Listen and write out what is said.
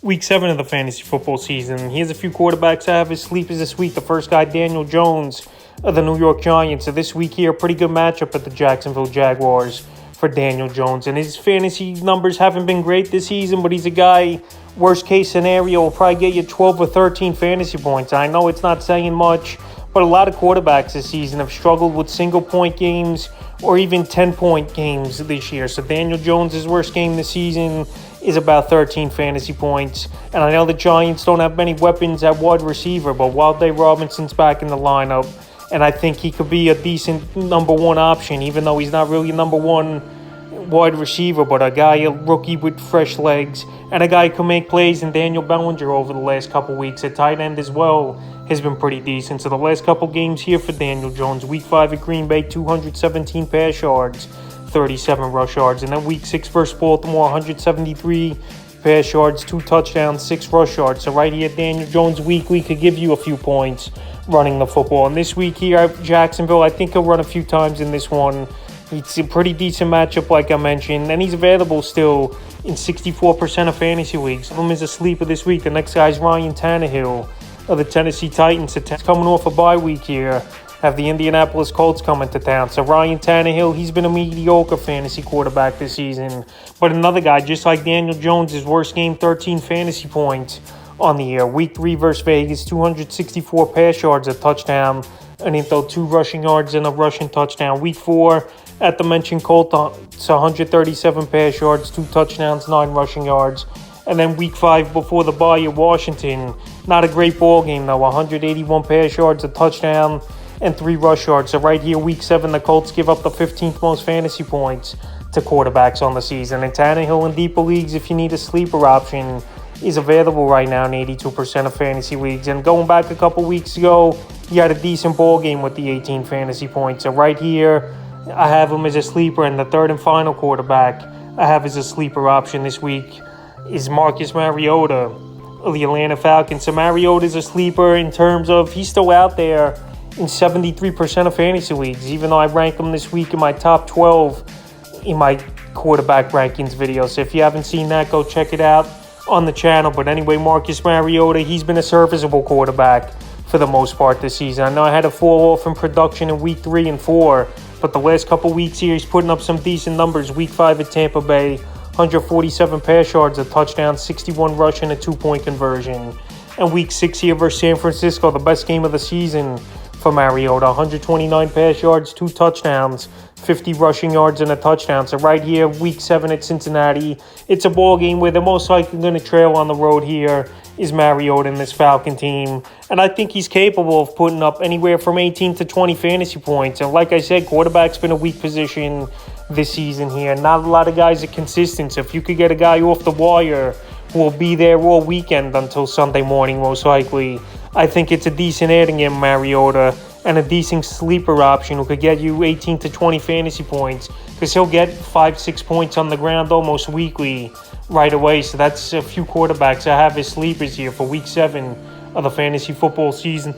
Week 7 of the fantasy football season. Here's a few quarterbacks I have as sleepers this week. The first guy, Daniel Jones of the New York Giants. So this week here, pretty good matchup at the Jacksonville Jaguars for Daniel Jones. And his fantasy numbers haven't been great this season, but he's a guy, worst case scenario, will probably get you 12 or 13 fantasy points. I know it's not saying much, but a lot of quarterbacks this season have struggled with single-point games or even 10-point games this year. So Daniel Jones' worst game this season is about 13 fantasy points. And I know the Giants don't have many weapons at wide receiver, but Wildey Robinson's back in the lineup, and I think he could be a decent number one option, even though he's not really a number one wide receiver, but a rookie with fresh legs, and a guy who can make plays. And Daniel Bellinger over the last couple weeks at tight end as well has been pretty decent. So the last couple games here for Daniel Jones: Week 5 at Green Bay, 217 pass yards, 37 rush yards. And then Week 6 versus Baltimore, 173 pass yards, 2 touchdowns, 6 rush yards. So right here, Daniel Jones weekly could give you a few points running the football. And this week here at Jacksonville, I think he'll run a few times in this one. It's a pretty decent matchup, like I mentioned, and he's available still in 64% of fantasy leagues. One of them is a sleeper this week. The next guy is Ryan Tannehill of the Tennessee Titans. It's coming off a bye week here. Have the Indianapolis Colts coming to town. So Ryan Tannehill, he's been a mediocre fantasy quarterback this season. But another guy, just like Daniel Jones, his worst game, 13 fantasy points on the year. Week 3 versus Vegas, 264 pass yards, a touchdown, and he threw 2 rushing yards and a rushing touchdown. Week 4 at the mentioned Colts, 137 pass yards, 2 touchdowns, 9 rushing yards. And then Week 5 before the bye at Washington, not a great ball game though, 181 pass yards, a touchdown, and 3 rush yards. So right here, Week 7, the Colts give up the 15th most fantasy points to quarterbacks on the season. And Tannehill in deeper leagues, if you need a sleeper option, is available right now in 82% of fantasy leagues. And going back a couple weeks ago, he had a decent ball game with the 18 fantasy points. So right here, I have him as a sleeper. And the third and final quarterback I have as a sleeper option this week is Marcus Mariota of the Atlanta Falcons. So Mariota is a sleeper in terms of he's still out there in 73% of fantasy leagues, even though I rank him this week in my top 12 in my quarterback rankings video. So if you haven't seen that, go check it out on the channel. But anyway, Marcus Mariota, he's been a serviceable quarterback for the most part this season. I know I had a fall off in production in Week 3 and 4, but the last couple weeks here, he's putting up some decent numbers. Week 5 at Tampa Bay, 147 pass yards, a touchdown, 61 rush, and a 2-point conversion. And Week 6 here versus San Francisco, the best game of the season for Mariota, 129 pass yards, 2 touchdowns, 50 rushing yards, and a touchdown. So right here, Week 7 at Cincinnati, it's a ball game where they're most likely going to trail on the road here is Mariota and this Falcon team. And I think he's capable of putting up anywhere from 18 to 20 fantasy points. And like I said, quarterback's been a weak position this season here. Not a lot of guys are consistent. So if you could get a guy off the wire who will be there all weekend until Sunday morning, most likely, I think it's a decent adding in Mariota and a decent sleeper option who could get you 18 to 20 fantasy points, because he'll get 5-6 points on the ground almost weekly right away. So that's a few quarterbacks I have as sleepers here for Week 7 of the fantasy football season.